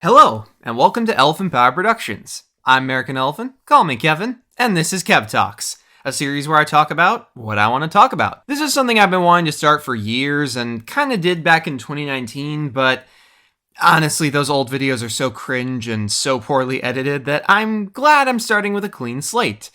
Hello, and welcome to Elephant Power Productions. I'm American Elephant, call me Kevin, and this is Kev Talks, a series where I talk about what I want to talk about. This is something I've been wanting to start for years and kind of did back in 2019, but honestly, those old videos are so cringe and so poorly edited that I'm glad I'm starting with a clean slate.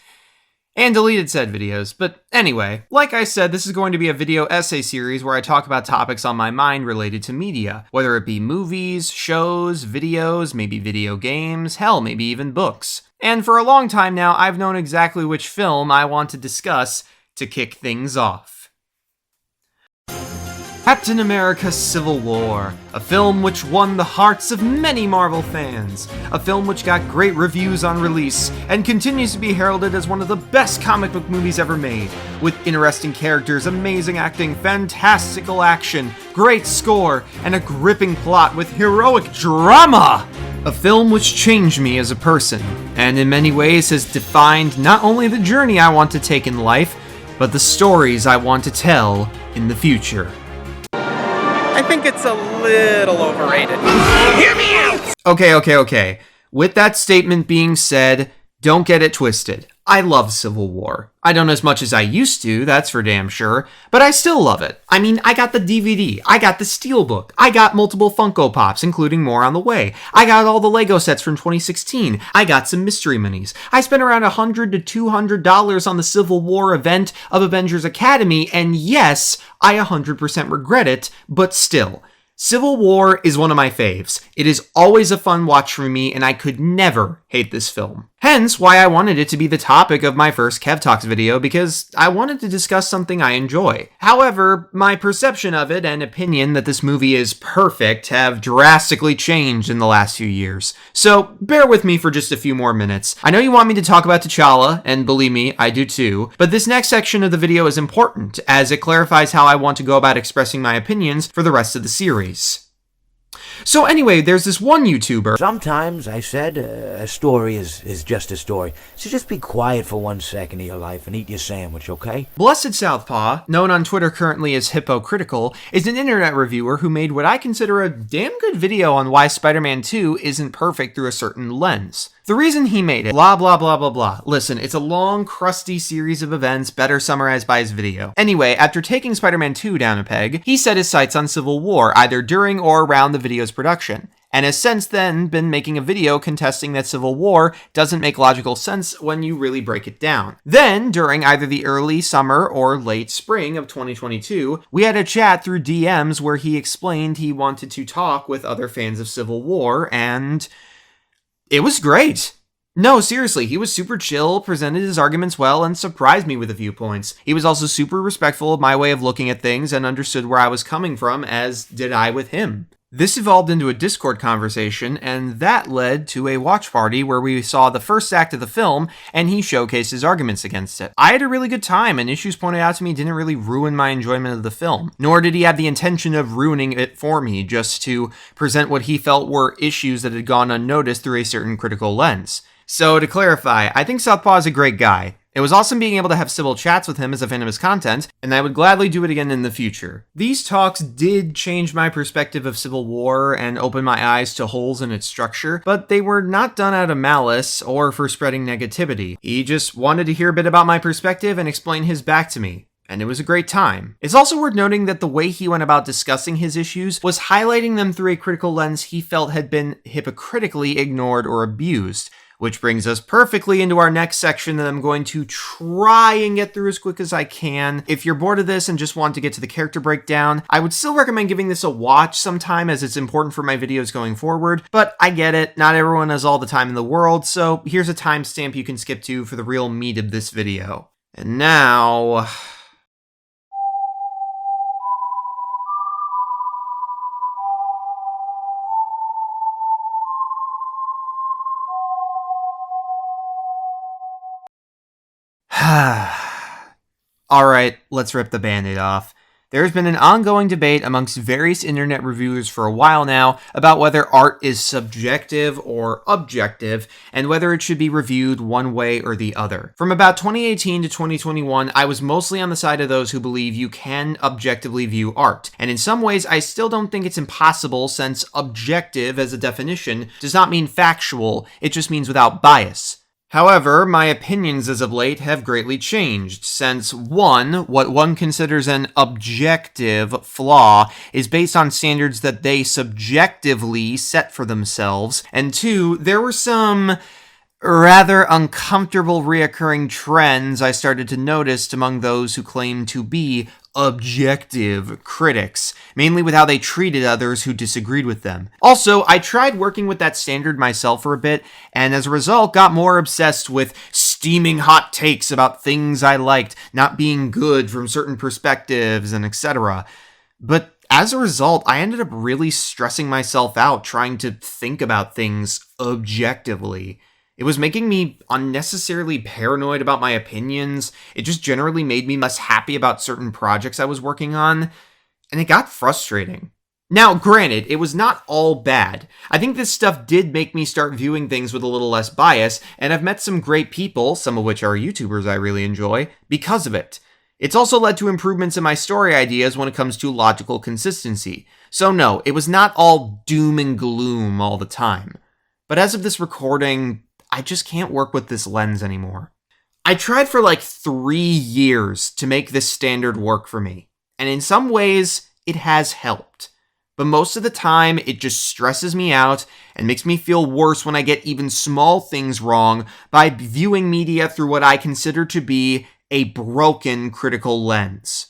And deleted said videos. But anyway, like I said, this is going to be a video essay series where I talk about topics on my mind related to media, whether it be movies, shows, videos, maybe video games, hell, maybe even books. And for a long time now, I've known exactly which film I want to discuss to kick things off. Captain America: Civil War, a film which won the hearts of many Marvel fans, a film which got great reviews on release, and continues to be heralded as one of the best comic book movies ever made, with interesting characters, amazing acting, fantastical action, great score, and a gripping plot with heroic drama! A film which changed me as a person, and in many ways has defined not only the journey I want to take in life, but the stories I want to tell in the future. I think it's a little overrated. Hear me out! Okay. With that statement being said, don't get it twisted. I love Civil War. I don't as much as I used to, that's for damn sure, but I still love it. I mean, I got the DVD, I got the Steelbook, I got multiple Funko Pops, including more on the way. I got all the Lego sets from 2016, I got some mystery minis. I spent around $100 to $200 on the Civil War event of Avengers Academy, and yes, I 100% regret it, but still. Civil War is one of my faves. It is always a fun watch for me, and I could never hate this film. Hence why I wanted it to be the topic of my first Kev Talks video, because I wanted to discuss something I enjoy. However, my perception of it and opinion that this movie is perfect have drastically changed in the last few years. So bear with me for just a few more minutes. I know you want me to talk about T'Challa, and believe me, I do too, but this next section of the video is important, as it clarifies how I want to go about expressing my opinions for the rest of the series. So anyway, there's this one YouTuber. Sometimes, I said, a story is just a story. So just be quiet for 1 second of your life and eat your sandwich, okay? Blessed Southpaw, known on Twitter currently as Hypocritical, is an internet reviewer who made what I consider a damn good video on why Spider-Man 2 isn't perfect through a certain lens. The reason he made it, blah blah blah blah blah. Listen, it's a long, crusty series of events better summarized by his video. Anyway, after taking Spider-Man 2 down a peg, he set his sights on Civil War, either during or around the video's production, and has since then been making a video contesting that Civil War doesn't make logical sense when you really break it down. Then, during either the early summer or late spring of 2022, we had a chat through DMs where he explained he wanted to talk with other fans of Civil War, and it was great. No, seriously, he was super chill, presented his arguments well, and surprised me with a few points. He was also super respectful of my way of looking at things and understood where I was coming from, as did I with him. This evolved into a Discord conversation, and that led to a watch party where we saw the first act of the film, and he showcased his arguments against it. I had a really good time, and issues pointed out to me didn't really ruin my enjoyment of the film, nor did he have the intention of ruining it for me, just to present what he felt were issues that had gone unnoticed through a certain critical lens. So to clarify, I think Southpaw is a great guy. It was awesome being able to have civil chats with him as a fan of his content, and I would gladly do it again in the future. These talks did change my perspective of Civil War and open my eyes to holes in its structure, but they were not done out of malice or for spreading negativity. He just wanted to hear a bit about my perspective and explain his back to me. And it was a great time. It's also worth noting that the way he went about discussing his issues was highlighting them through a critical lens he felt had been hypocritically ignored or abused. Which brings us perfectly into our next section that I'm going to try and get through as quick as I can. If you're bored of this and just want to get to the character breakdown, I would still recommend giving this a watch sometime as it's important for my videos going forward, but I get it, not everyone has all the time in the world, so here's a timestamp you can skip to for the real meat of this video. And now... Alright, let's rip the band-aid off. There's been an ongoing debate amongst various internet reviewers for a while now about whether art is subjective or objective, and whether it should be reviewed one way or the other. From about 2018 to 2021, I was mostly on the side of those who believe you can objectively view art, and in some ways I still don't think it's impossible, since objective as a definition does not mean factual, it just means without bias. However, my opinions as of late have greatly changed, since 1. What one considers an objective flaw is based on standards that they subjectively set for themselves, and 2. There were some rather uncomfortable reoccurring trends I started to notice among those who claim to be objective critics, mainly with how they treated others who disagreed with them. Also, I tried working with that standard myself for a bit, and as a result got more obsessed with steaming hot takes about things I liked not being good from certain perspectives and etc. But as a result, I ended up really stressing myself out trying to think about things objectively. It was making me unnecessarily paranoid about my opinions. It just generally made me less happy about certain projects I was working on, and it got frustrating. Now, granted, it was not all bad. I think this stuff did make me start viewing things with a little less bias, and I've met some great people, some of which are YouTubers I really enjoy, because of it. It's also led to improvements in my story ideas when it comes to logical consistency. So no, it was not all doom and gloom all the time. But as of this recording, I just can't work with this lens anymore. I tried for like 3 years to make this standard work for me, and in some ways, it has helped. But most of the time, it just stresses me out and makes me feel worse when I get even small things wrong by viewing media through what I consider to be a broken critical lens.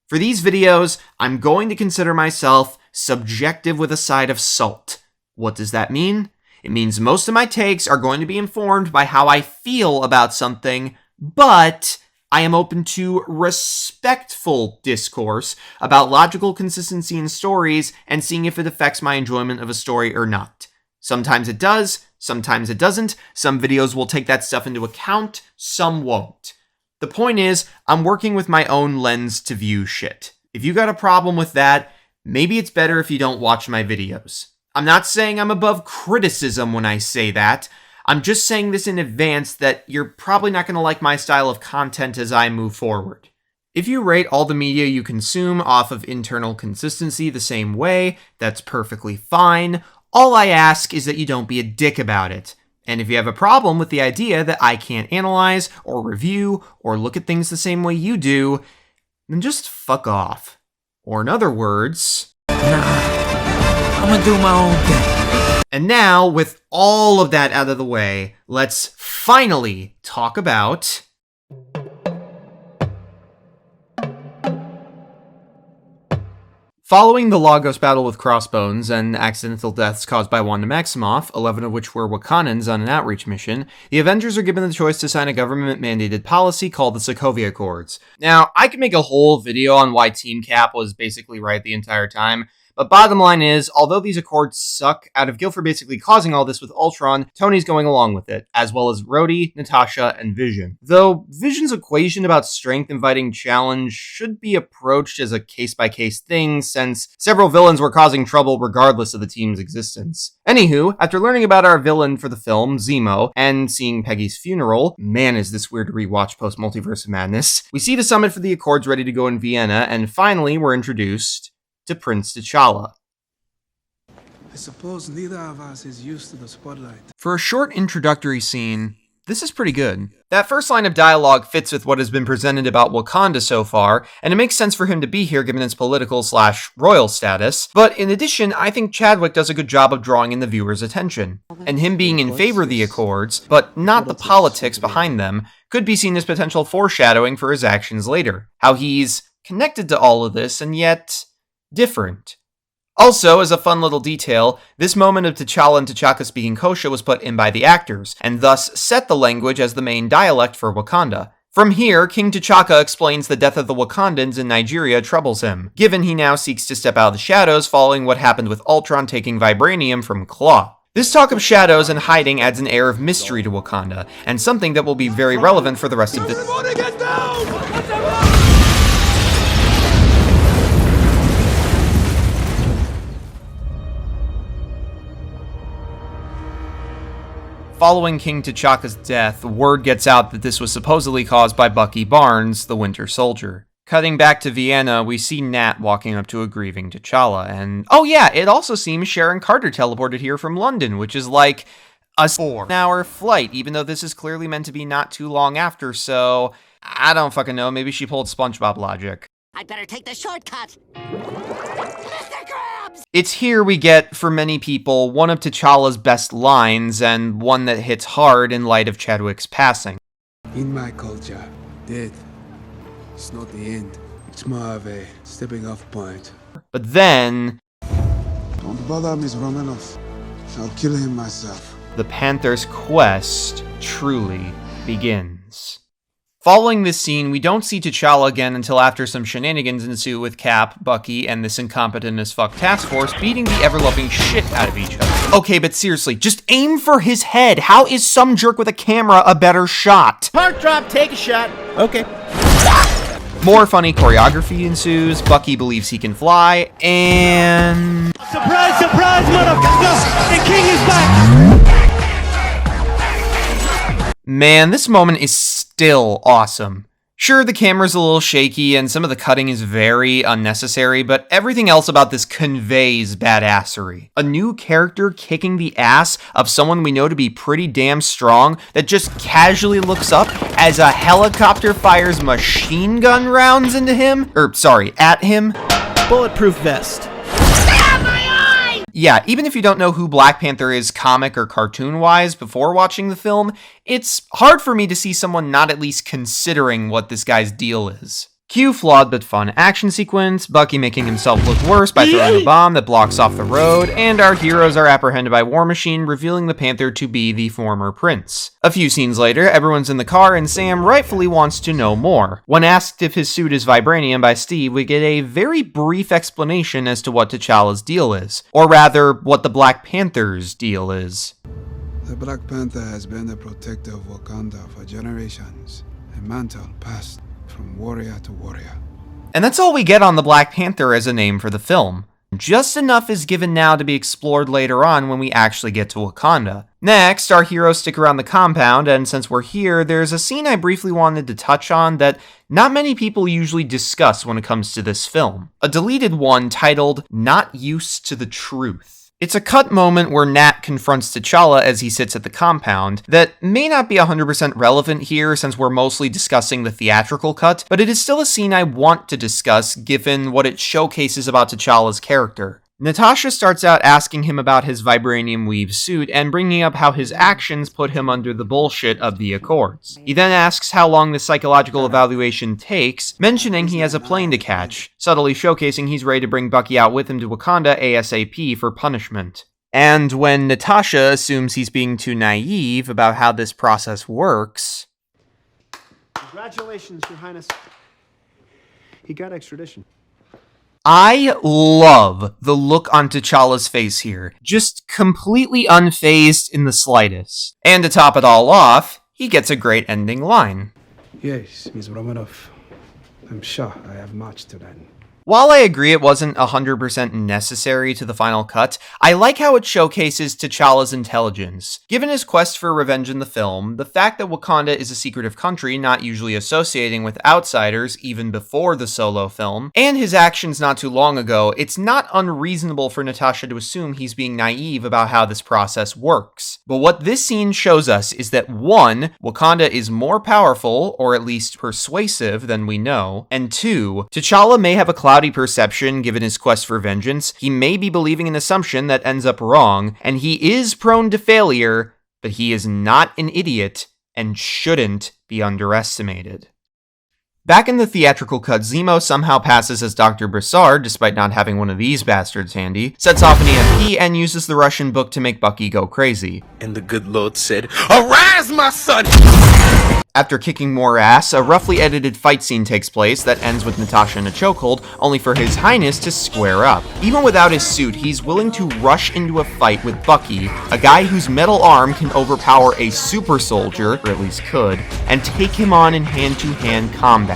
For these videos, I'm going to consider myself subjective with a side of salt. What does that mean? It means most of my takes are going to be informed by how I feel about something, but I am open to respectful discourse about logical consistency in stories and seeing if it affects my enjoyment of a story or not. Sometimes it does, sometimes it doesn't. Some videos will take that stuff into account, some won't. The point is, I'm working with my own lens to view shit. If you got a problem with that, maybe it's better if you don't watch my videos. I'm not saying I'm above criticism when I say that. I'm just saying this in advance that you're probably not going to like my style of content as I move forward. If you rate all the media you consume off of internal consistency the same way, that's perfectly fine. All I ask is that you don't be a dick about it. And if you have a problem with the idea that I can't analyze or review or look at things the same way you do, then just fuck off. Or in other words, I'm gonna do my own thing. And now, with all of that out of the way, let's finally talk about following the Lagos battle with Crossbones and accidental deaths caused by Wanda Maximoff, 11 of which were Wakandans on an outreach mission, the Avengers are given the choice to sign a government-mandated policy called the Sokovia Accords. Now, I could make a whole video on why Team Cap was basically right the entire time, but bottom line is, although these accords suck, out of guilt for basically causing all this with Ultron, Tony's going along with it, as well as Rhodey, Natasha, and Vision. Though Vision's equation about strength inviting challenge should be approached as a case-by-case thing, since several villains were causing trouble regardless of the team's existence. Anywho, after learning about our villain for the film, Zemo, and seeing Peggy's funeral, man is this weird to rewatch post-Multiverse of Madness, we see the summit for the Accords ready to go in Vienna, and finally we're introduced to Prince T'Challa. I suppose neither of us is used to the spotlight. For a short introductory scene, this is pretty good. That first line of dialogue fits with what has been presented about Wakanda so far, and it makes sense for him to be here given its political/royal status, but in addition, I think Chadwick does a good job of drawing in the viewer's attention. And him being in favor of the Accords, but not the politics behind them, could be seen as potential foreshadowing for his actions later. How he's connected to all of this, and yet different. Also, as a fun little detail, this moment of T'Challa and T'Chaka speaking Kosha was put in by the actors, and thus set the language as the main dialect for Wakanda. From here, King T'Chaka explains the death of the Wakandans in Nigeria troubles him, given he now seeks to step out of the shadows following what happened with Ultron taking vibranium from Claw. This talk of shadows and hiding adds an air of mystery to Wakanda, and something that will be very relevant for the rest of this. Following King T'Chaka's death, word gets out that this was supposedly caused by Bucky Barnes, the Winter Soldier. Cutting back to Vienna, we see Nat walking up to a grieving T'Challa, and oh yeah, it also seems Sharon Carter teleported here from London, which is like a 4-hour flight, even though this is clearly meant to be not too long after, so I don't fucking know, maybe she pulled SpongeBob logic. I'd better take the shortcut. Mr. Krabs! It's here we get, for many people, one of T'Challa's best lines, and one that hits hard in light of Chadwick's passing. In my culture, death is not the end. It's more of a stepping off point. But then, Don't bother Miss Romanoff. I'll kill him myself. the Panther's quest truly begins. Following this scene, we don't see T'Challa again until after some shenanigans ensue with Cap, Bucky, and this incompetent as fuck task force beating the ever-loving shit out of each other. Okay, but seriously, just aim for his head. How is some jerk with a camera a better shot? Park drop, take a shot. Okay. More funny choreography ensues, Bucky believes he can fly, and... Surprise, surprise, motherfucker! The king is back! Man, this moment is still awesome. Sure, the camera's a little shaky and some of the cutting is very unnecessary, but everything else about this conveys badassery. A new character kicking the ass of someone we know to be pretty damn strong that just casually looks up as a helicopter fires machine gun rounds into him, at him. Bulletproof vest. Yeah, even if you don't know who Black Panther is comic or cartoon-wise before watching the film, it's hard for me to see someone not at least considering what this guy's deal is. Cue flawed but fun action sequence, Bucky making himself look worse by throwing a bomb that blocks off the road, and our heroes are apprehended by War Machine, revealing the Panther to be the former prince. A few scenes later, everyone's in the car and Sam rightfully wants to know more. When asked if his suit is vibranium by Steve, we get a very brief explanation as to what T'Challa's deal is. Or rather, what the Black Panther's deal is. The Black Panther has been the protector of Wakanda for generations. A mantle passed from warrior to warrior. And that's all we get on the Black Panther as a name for the film. Just enough is given now to be explored later on when we actually get to Wakanda. Next, our heroes stick around the compound, and since we're here, there's a scene I briefly wanted to touch on that not many people usually discuss when it comes to this film. A deleted one titled, "Not Used to the Truth." It's a cut moment where Nat confronts T'Challa as he sits at the compound that may not be 100% relevant here since we're mostly discussing the theatrical cut, but it is still a scene I want to discuss given what it showcases about T'Challa's character. Natasha starts out asking him about his vibranium weave suit and bringing up how his actions put him under the bullshit of the Accords. He then asks how long the psychological evaluation takes, mentioning he has a plane to catch, subtly showcasing he's ready to bring Bucky out with him to Wakanda ASAP for punishment. And when Natasha assumes he's being too naive about how this process works... Congratulations, Your Highness. He got extradition. I love the look on T'Challa's face here, just completely unfazed in the slightest. And to top it all off, he gets a great ending line. Yes, Miss Romanoff. I'm sure I have much to learn. While I agree it wasn't 100% necessary to the final cut, I like how it showcases T'Challa's intelligence. Given his quest for revenge in the film, the fact that Wakanda is a secretive country not usually associating with outsiders even before the Solo film, and his actions not too long ago, it's not unreasonable for Natasha to assume he's being naive about how this process works. But what this scene shows us is that 1, Wakanda is more powerful, or at least persuasive, than we know, and 2, T'Challa may have a cloudy perception given his quest for vengeance, he may be believing an assumption that ends up wrong, and he is prone to failure, but he is not an idiot and shouldn't be underestimated. Back in the theatrical cut, Zemo somehow passes as Dr. Broussard, despite not having one of these bastards handy, sets off an EMP, and uses the Russian book to make Bucky go crazy. And the good Lord said, "Arise, my son!" After kicking more ass, a roughly edited fight scene takes place that ends with Natasha in a chokehold, only for His Highness to square up. Even without his suit, he's willing to rush into a fight with Bucky, a guy whose metal arm can overpower a super soldier, or at least could, and take him on in hand-to-hand combat.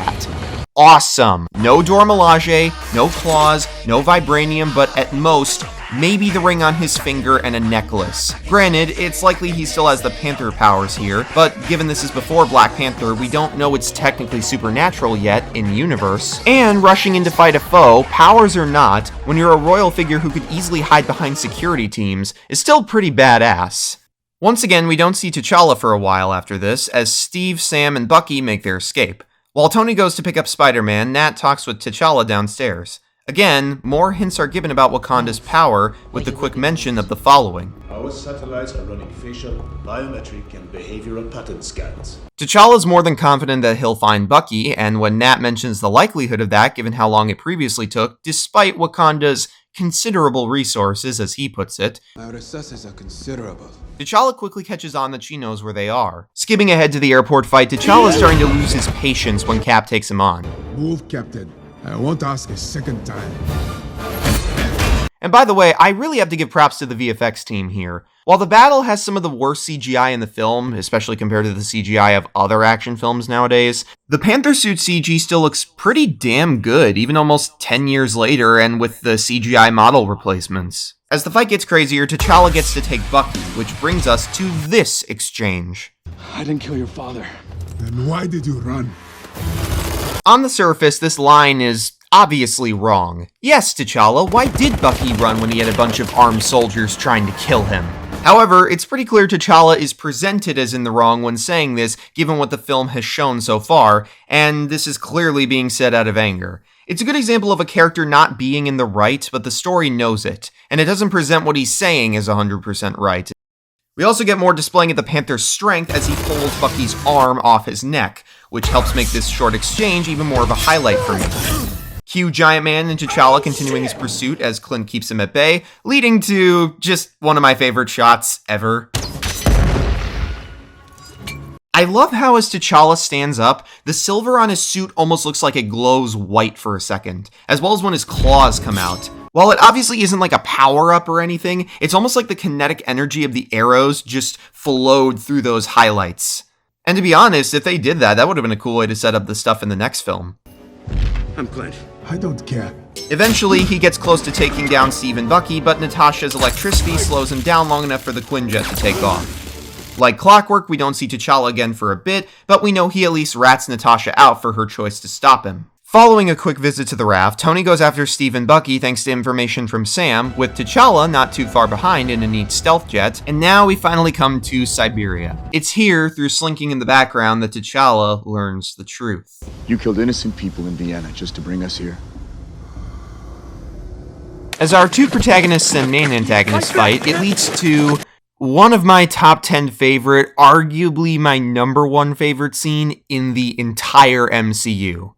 Awesome! No Dora Milaje, no claws, no vibranium, but at most, maybe the ring on his finger and a necklace. Granted, it's likely he still has the Panther powers here, but given this is before Black Panther, we don't know it's technically supernatural yet in-universe. And rushing in to fight a foe, powers or not, when you're a royal figure who could easily hide behind security teams, is still pretty badass. Once again, we don't see T'Challa for a while after this, as Steve, Sam, and Bucky make their escape. While Tony goes to pick up Spider-Man, Nat talks with T'Challa downstairs. Again, more hints are given about Wakanda's power, with the quick mention of the following. Our satellites are running facial, biometric, and behavioral pattern scans. T'Challa's more than confident that he'll find Bucky, and when Nat mentions the likelihood of that given how long it previously took, despite Wakanda's considerable resources, as he puts it, Our resources are considerable. T'Challa quickly catches on that she knows where they are. Skipping ahead to the airport fight, T'Challa is starting to lose his patience when Cap takes him on. Move, Captain. I won't ask a second time. And by the way, I really have to give props to the VFX team here. While the battle has some of the worst CGI in the film, especially compared to the CGI of other action films nowadays, the Panther suit CG still looks pretty damn good, even almost 10 years later and with the CGI model replacements. As the fight gets crazier, T'Challa gets to take Bucky, which brings us to this exchange. I didn't kill your father. Then why did you run? On the surface, this line is obviously wrong. Yes, T'Challa, why did Bucky run when he had a bunch of armed soldiers trying to kill him? However, it's pretty clear T'Challa is presented as in the wrong when saying this, given what the film has shown so far, and this is clearly being said out of anger. It's a good example of a character not being in the right, but the story knows it, and it doesn't present what he's saying as 100% right. We also get more displaying of the Panther's strength as he pulls Bucky's arm off his neck, which helps make this short exchange even more of a highlight for me. Cue Giant Man and T'Challa continuing his pursuit as Clint keeps him at bay, leading to just one of my favorite shots ever. I love how as T'Challa stands up, the silver on his suit almost looks like it glows white for a second, as well as when his claws come out. While it obviously isn't like a power-up or anything, it's almost like the kinetic energy of the arrows just flowed through those highlights. And to be honest, if they did that, that would have been a cool way to set up the stuff in the next film. I'm Clint. I don't care. Eventually, he gets close to taking down Steve and Bucky, but Natasha's electricity slows him down long enough for the Quinjet to take off. Like clockwork, we don't see T'Challa again for a bit, but we know he at least rats Natasha out for her choice to stop him. Following a quick visit to the raft, Tony goes after Steve and Bucky thanks to information from Sam, with T'Challa not too far behind in a neat stealth jet, and now we finally come to Siberia. It's here, through slinking in the background, that T'Challa learns the truth. You killed innocent people in Vienna just to bring us here. As our two protagonists and main antagonists fight, it leads to one of my top 10 favorite, arguably my number one favorite scene in the entire MCU.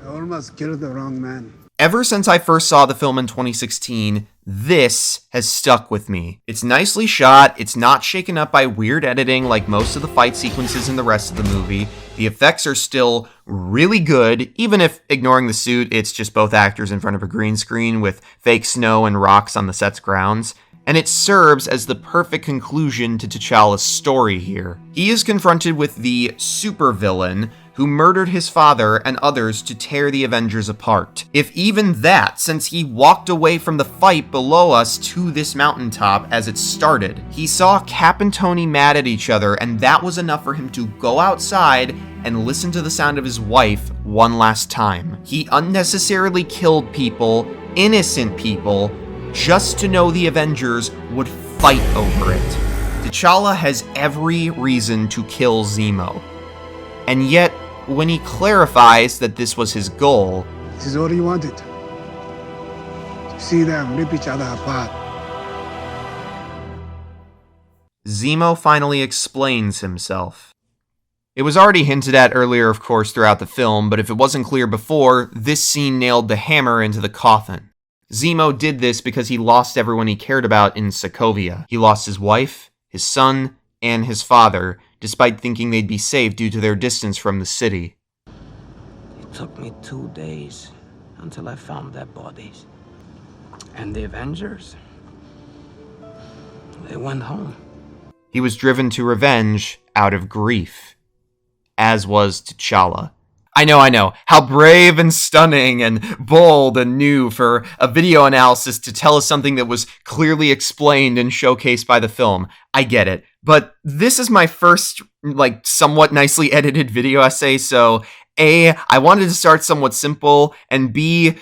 I almost killed the wrong man. Ever since I first saw the film in 2016, this has stuck with me. It's nicely shot, it's not shaken up by weird editing like most of the fight sequences in the rest of the movie. The effects are still really good, even if, ignoring the suit, it's just both actors in front of a green screen with fake snow and rocks on the set's grounds. And it serves as the perfect conclusion to T'Challa's story here. He is confronted with the supervillain who murdered his father and others to tear the Avengers apart. If even that, since he walked away from the fight below us to this mountaintop as it started. He saw Cap and Tony mad at each other, and that was enough for him to go outside and listen to the sound of his wife one last time. He unnecessarily killed people, innocent people, just to know the Avengers would fight over it. T'Challa has every reason to kill Zemo. And yet, when he clarifies that this was his goal, This is all he wanted. To see them rip each other apart. Zemo finally explains himself. It was already hinted at earlier, of course, throughout the film, but if it wasn't clear before, this scene nailed the hammer into the coffin. Zemo did this because he lost everyone he cared about in Sokovia. He lost his wife, his son, and his father, despite thinking they'd be safe due to their distance from the city. It took me 2 days until I found their bodies. And the Avengers, they went home. He was driven to revenge out of grief, as was T'Challa. I know. How brave and stunning and bold and new for a video analysis to tell us something that was clearly explained and showcased by the film. I get it. But this is my first, somewhat nicely edited video essay, so A, I wanted to start somewhat simple, and B,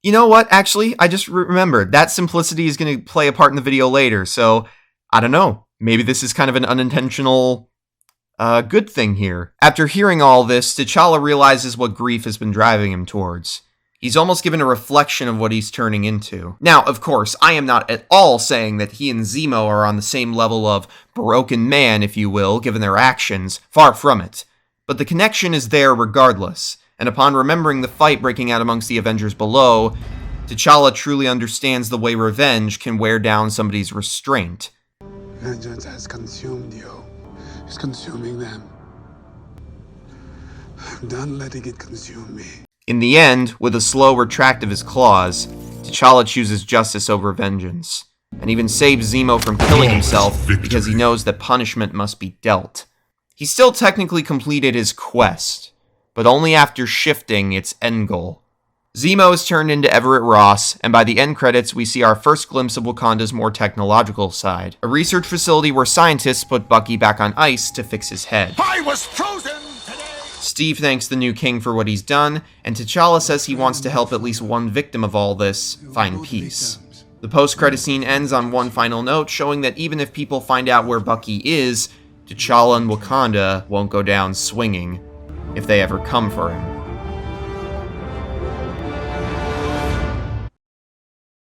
you know what? Actually, I just remembered. That simplicity is going to play a part in the video later, so I don't know. Maybe this is kind of an unintentional good thing here. After hearing all this, T'Challa realizes what grief has been driving him towards. He's almost given a reflection of what he's turning into. Now, of course, I am not at all saying that he and Zemo are on the same level of broken man, if you will, given their actions. Far from it. But the connection is there regardless, and upon remembering the fight breaking out amongst the Avengers below, T'Challa truly understands the way revenge can wear down somebody's restraint. Vengeance has consumed you. It's consuming them. I'm done letting it consume me. In the end, with a slow retract of his claws, T'Challa chooses justice over vengeance, and even saves Zemo from killing himself because he knows that punishment must be dealt. He still technically completed his quest, but only after shifting its end goal. Zemo is turned into Everett Ross, and by the end credits, we see our first glimpse of Wakanda's more technological side. A research facility where scientists put Bucky back on ice to fix his head. I was frozen today! Steve thanks the new king for what he's done, and T'Challa says he wants to help at least one victim of all this find peace. The post-credit scene ends on one final note, showing that even if people find out where Bucky is, T'Challa and Wakanda won't go down swinging if they ever come for him.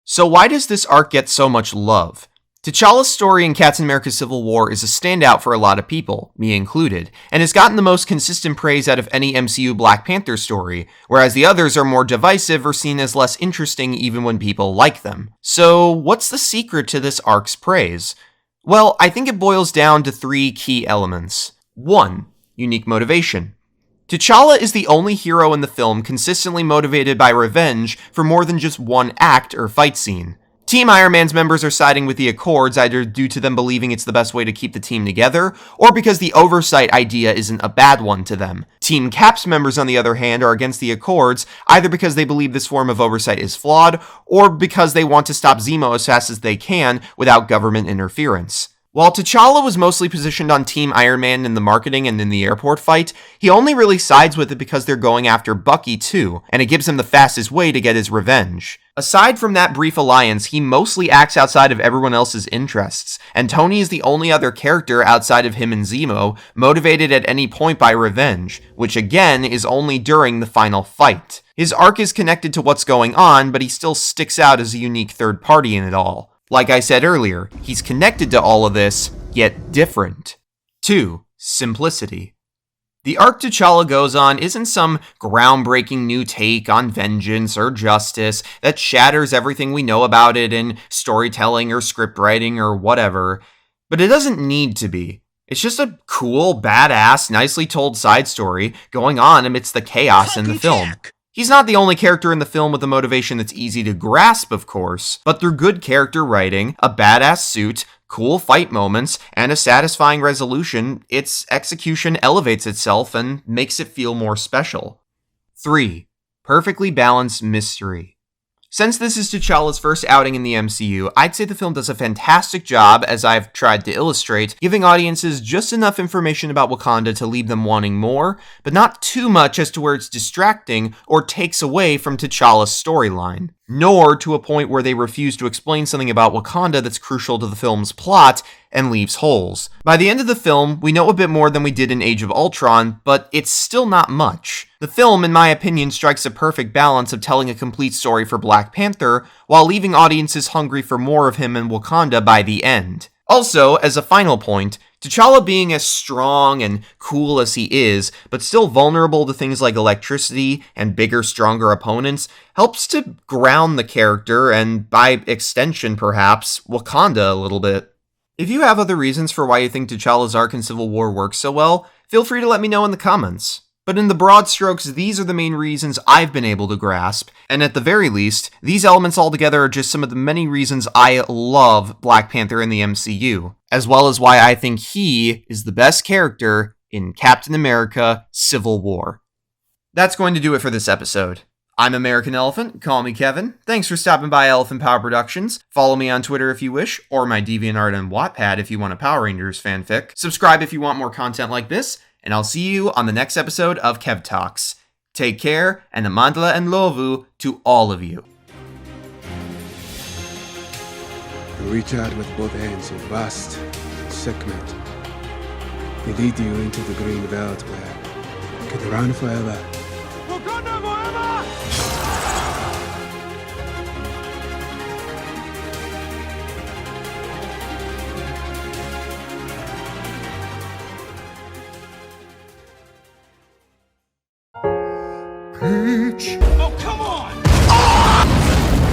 So why does this arc get so much love? T'Challa's story in Captain America Civil War is a standout for a lot of people, me included, and has gotten the most consistent praise out of any MCU Black Panther story, whereas the others are more divisive or seen as less interesting even when people like them. So what's the secret to this arc's praise? Well, I think it boils down to 3 key elements. 1. Unique motivation. T'Challa is the only hero in the film consistently motivated by revenge for more than just one act or fight scene. Team Iron Man's members are siding with the Accords either due to them believing it's the best way to keep the team together, or because the oversight idea isn't a bad one to them. Team Cap's members, on the other hand, are against the Accords, either because they believe this form of oversight is flawed, or because they want to stop Zemo as fast as they can without government interference. While T'Challa was mostly positioned on Team Iron Man in the marketing and in the airport fight, he only really sides with it because they're going after Bucky too, and it gives him the fastest way to get his revenge. Aside from that brief alliance, he mostly acts outside of everyone else's interests, and Tony is the only other character outside of him and Zemo motivated at any point by revenge, which again is only during the final fight. His arc is connected to what's going on, but he still sticks out as a unique third party in it all. Like I said earlier, he's connected to all of this, yet different. 2. Simplicity. The arc T'Challa goes on isn't some groundbreaking new take on vengeance or justice that shatters everything we know about it in storytelling or script writing or whatever, but it doesn't need to be. It's just a cool, badass, nicely told side story going on amidst the chaos in the film. He's not the only character in the film with a motivation that's easy to grasp, of course, but through good character writing, a badass suit, cool fight moments, and a satisfying resolution, its execution elevates itself and makes it feel more special. 3. Perfectly balanced mystery. Since this is T'Challa's first outing in the MCU, I'd say the film does a fantastic job, as I've tried to illustrate, giving audiences just enough information about Wakanda to leave them wanting more, but not too much as to where it's distracting or takes away from T'Challa's storyline, nor to a point where they refuse to explain something about Wakanda that's crucial to the film's plot and leaves holes. By the end of the film, we know a bit more than we did in Age of Ultron, but it's still not much. The film, in my opinion, strikes a perfect balance of telling a complete story for Black Panther, while leaving audiences hungry for more of him in Wakanda by the end. Also, as a final point, T'Challa being as strong and cool as he is, but still vulnerable to things like electricity and bigger, stronger opponents, helps to ground the character and, by extension perhaps, Wakanda a little bit. If you have other reasons for why you think T'Challa's arc in Civil War works so well, feel free to let me know in the comments. But in the broad strokes, these are the main reasons I've been able to grasp, and at the very least, these elements altogether are just some of the many reasons I love Black Panther in the MCU, as well as why I think he is the best character in Captain America Civil War. That's going to do it for this episode. I'm American Elephant, call me Kevin. Thanks for stopping by Elephant Power Productions. Follow me on Twitter if you wish, or my DeviantArt and Wattpad if you want a Power Rangers fanfic. Subscribe if you want more content like this, and I'll see you on the next episode of Kev Talks. Take care, and a mandala and lovu to all of you. You reach out with both hands in Bast, Sekhmet. They lead you into the green belt where you can run forever. Oh, come on!